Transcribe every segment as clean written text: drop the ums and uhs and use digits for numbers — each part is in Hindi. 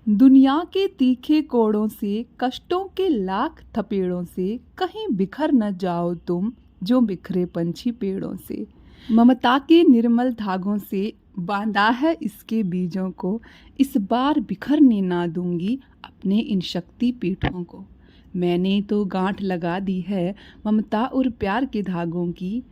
दुनिया के तीखे कोड़ों से, कष्टों के लाख थपेड़ों से, कहीं बिखर न जाओ तुम जो बिखरे पंछी पेड़ों से। ममता के निर्मल धागों से बांधा है इसके बीजों को, इस बार बिखरने ना दूंगी अपने इन शक्ति पीठों को। मैंने तो गांठ लगा दी है ममता और प्यार के धागों की,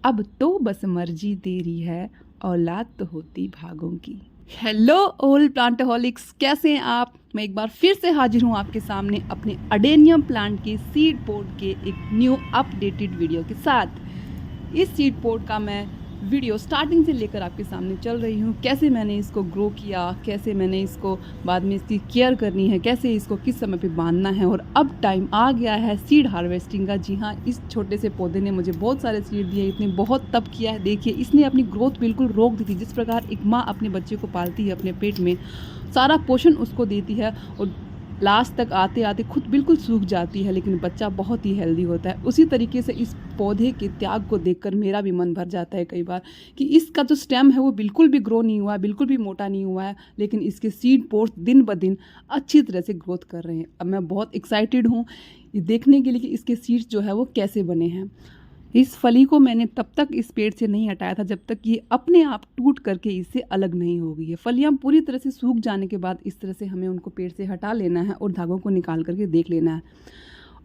अब तो बस मर्जी तेरी है, औलाद तो होती भागों की। हेलो ऑल प्लांटोहॉलिक्स, कैसे हैं आप? मैं एक बार फिर से हाजिर हूं आपके सामने अपने अडेनियम प्लांट के सीड पोट के एक न्यू अपडेटेड वीडियो के साथ। इस सीड पोट का मैं वीडियो स्टार्टिंग से लेकर आपके सामने चल रही हूं, कैसे मैंने इसको ग्रो किया, कैसे मैंने इसको बाद में इसकी केयर करनी है, कैसे इसको किस समय पे बांधना है। और अब टाइम आ गया है सीड हार्वेस्टिंग का। जी हाँ, इस छोटे से पौधे ने मुझे बहुत सारे सीड दिए, इतने बहुत तप किया है। देखिए, इसने अपनी ग्रोथ बिल्कुल रोक दी थी। जिस प्रकार एक माँ अपने बच्चे को पालती है, अपने पेट में सारा पोषण उसको देती है और लास्ट तक आते आते खुद बिल्कुल सूख जाती है, लेकिन बच्चा बहुत ही हेल्दी होता है। उसी तरीके से इस पौधे के त्याग को देखकर मेरा भी मन भर जाता है कई बार कि इसका जो स्टेम है वो बिल्कुल भी ग्रो नहीं हुआ है, बिल्कुल भी मोटा नहीं हुआ है, लेकिन इसके सीड पोर्ट दिन ब दिन अच्छी तरह से ग्रोथ कर रहे हैं। अब मैं बहुत एक्साइटेड हूँ ये देखने के लिए कि इसके सीड्स जो है वो कैसे बने हैं। इस फली को मैंने तब तक इस पेड़ से नहीं हटाया था जब तक ये अपने आप टूट करके इससे अलग नहीं हो गई है। फलियाँ पूरी तरह से सूख जाने के बाद इस तरह से हमें उनको पेड़ से हटा लेना है और धागों को निकाल करके देख लेना है।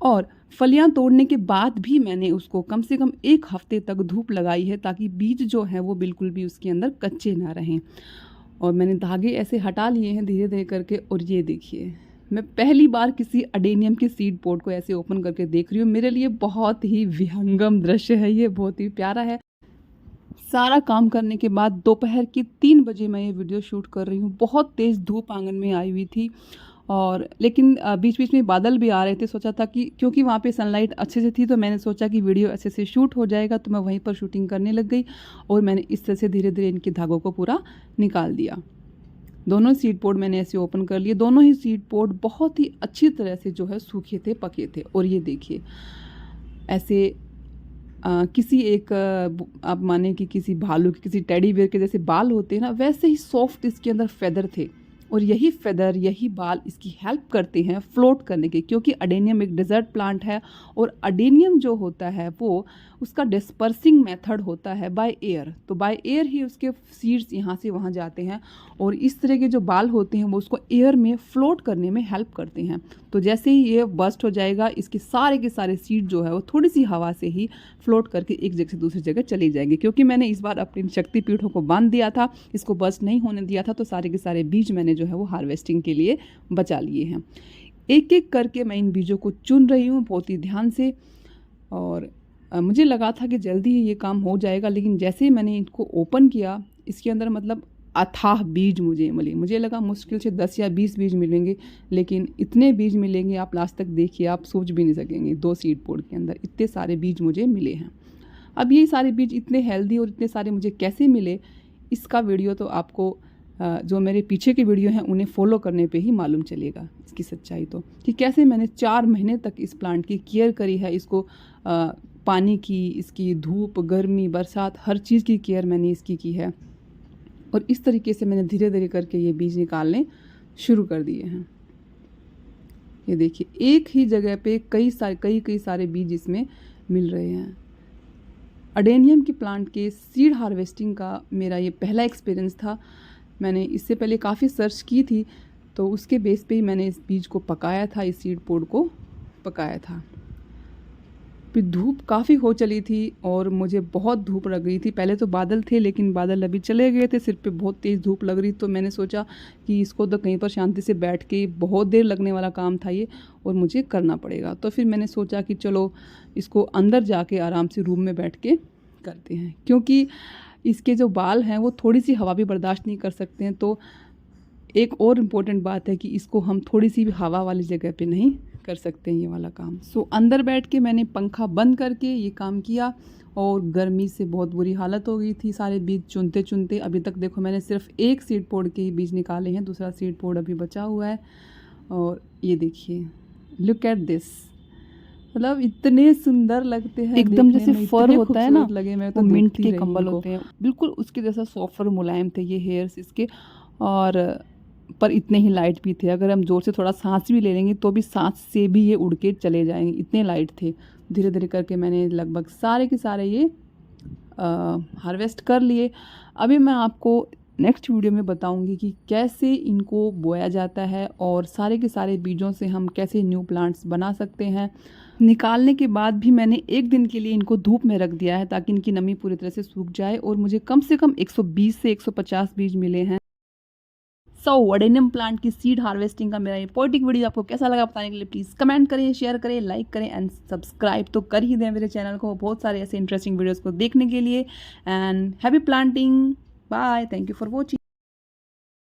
और फलियाँ तोड़ने के बाद भी मैंने उसको कम से कम 1 हफ्ते तक धूप लगाई है, ताकि बीज जो है वो बिल्कुल भी उसके अंदर कच्चे ना रहें। और मैंने धागे ऐसे हटा लिए हैं धीरे धीरे करके। और ये देखिए, मैं पहली बार किसी अडेनियम के सीड पोट को ऐसे ओपन करके देख रही हूँ। मेरे लिए बहुत ही विहंगम दृश्य है, ये बहुत ही प्यारा है। सारा काम करने के बाद दोपहर के 3 बजे मैं ये वीडियो शूट कर रही हूँ। बहुत तेज़ धूप आंगन में आई हुई थी, और लेकिन बीच बीच में बादल भी आ रहे थे। सोचा था कि क्योंकि वहाँ पे सनलाइट अच्छे से थी, तो मैंने सोचा कि वीडियो अच्छे से शूट हो जाएगा, तो मैं वहीं पर शूटिंग करने लग गई। और मैंने इस तरह से धीरे धीरे इनके धागों को पूरा निकाल दिया। दोनों सीड पोट मैंने ऐसे ओपन कर लिए। दोनों ही सीड पोट बहुत ही अच्छी तरह से जो है सूखे थे, पके थे। और ये देखिए, ऐसे किसी एक आप माने कि किसी भालू के, किसी टेडी बेयर के जैसे बाल होते हैं ना, वैसे ही सॉफ्ट इसके अंदर फेदर थे। और यही फेदर, यही बाल इसकी हेल्प करते हैं फ्लोट करने के, क्योंकि अडेनियम एक डेजर्ट प्लांट है। और अडेनियम जो होता है वो उसका डिस्पर्सिंग मेथड होता है बाय एयर। तो बाय एयर ही उसके सीड्स यहाँ से वहाँ जाते हैं, और इस तरह के जो बाल होते हैं वो उसको एयर में फ्लोट करने में हेल्प करते हैं। तो जैसे ही ये बस्ट हो जाएगा, इसके सारे के सारे सीड जो है वो थोड़ी सी हवा से ही फ्लोट करके एक जगह से दूसरी जगह चली जाएंगे। क्योंकि मैंने इस बार अपनी शक्तिपीठों को बांध दिया था, इसको बस्ट नहीं होने दिया था, तो सारे के सारे बीज मैंने जो है वो हार्वेस्टिंग के लिए बचा लिए हैं। एक एक करके मैं इन बीजों को चुन रही हूँ बहुत ही ध्यान से। और मुझे लगा था कि जल्दी ही ये काम हो जाएगा, लेकिन जैसे ही मैंने इनको ओपन किया, इसके अंदर मतलब अथाह बीज मुझे मिले। मुझे लगा मुश्किल से 10 या 20 बीज मिलेंगे, लेकिन इतने बीज मिलेंगे आप लास्ट तक देखिए, आप सोच भी नहीं सकेंगे। 2 सीड पोट के अंदर इतने सारे बीज मुझे मिले हैं। अब ये सारे बीज इतने हेल्दी और इतने सारे मुझे कैसे मिले, इसका वीडियो तो आपको जो मेरे पीछे के वीडियो हैं उन्हें फॉलो करने पे ही मालूम चलेगा इसकी सच्चाई, तो कि कैसे मैंने 4 महीने तक इस प्लांट की केयर करी है। इसको पानी की, इसकी धूप, गर्मी, बरसात, हर चीज़ की केयर मैंने इसकी की है। और इस तरीके से मैंने धीरे धीरे करके ये बीज निकालने शुरू कर दिए हैं। ये देखिए, एक ही जगह पे कई सारे बीज इसमें मिल रहे हैं। अडेनियम के प्लांट के सीड हार्वेस्टिंग का मेरा ये पहला एक्सपीरियंस था। मैंने इससे पहले काफ़ी सर्च की थी, तो उसके बेस पे ही मैंने इस बीज को पकाया था, इस सीड पोड को पकाया था। फिर धूप काफ़ी हो चली थी और मुझे बहुत धूप लग रही थी। पहले तो बादल थे, लेकिन बादल अभी चले गए थे, सिर पे बहुत तेज़ धूप लग रही। तो मैंने सोचा कि इसको तो कहीं पर शांति से बैठ के, बहुत देर लगने वाला काम था ये और मुझे करना पड़ेगा। तो फिर मैंने सोचा कि चलो इसको अंदर जाके आराम से रूम में बैठ के करते हैं, क्योंकि इसके जो बाल हैं वो थोड़ी सी हवा भी बर्दाश्त नहीं कर सकते हैं। तो एक और इम्पोर्टेंट बात है कि इसको हम थोड़ी सी भी हवा वाली जगह पे नहीं कर सकते हैं ये वाला काम। अंदर बैठ के मैंने पंखा बंद करके ये काम किया, और गर्मी से बहुत बुरी हालत हो गई थी सारे बीज चुनते चुनते। अभी तक देखो मैंने सिर्फ 1 सीड पोड के ही बीज निकाले हैं, दूसरा सीड पोड अभी बचा हुआ है। और ये देखिए, लुक एट दिस, मतलब इतने सुंदर लगते हैं एकदम, जैसे फर होता है ना, लगे मैं तो मिंट के कंबल होते हैं बिल्कुल उसके जैसा सॉफ्ट और मुलायम थे ये हेयर्स इसके। और पर इतने ही लाइट भी थे। अगर हम ज़ोर से थोड़ा सांस भी ले लेंगे तो भी सांस से भी ये उड़ के चले जाएंगे, इतने लाइट थे। धीरे धीरे करके मैंने लगभग सारे के सारे ये हार्वेस्ट कर लिए। अभी मैं आपको नेक्स्ट वीडियो में बताऊंगी कि कैसे इनको बोया जाता है और सारे के सारे बीजों से हम कैसे न्यू प्लांट्स बना सकते हैं। निकालने के बाद भी मैंने एक दिन के लिए इनको धूप में रख दिया है ताकि इनकी नमी पूरी तरह से सूख जाए और मुझे कम से कम 120 से 150 बीज मिले हैं। वडेनियम प्लांट की सीड हार्वेस्टिंग का मेरा ये पोएटिक वीडियो आपको कैसा लगा बताने के लिए प्लीज़ कमेंट करें, शेयर करें, लाइक करें एंड सब्सक्राइब तो कर ही दें मेरे चैनल को बहुत सारे ऐसे इंटरेस्टिंग वीडियोस को देखने के लिए। And happy planting, bye, thank you for watching.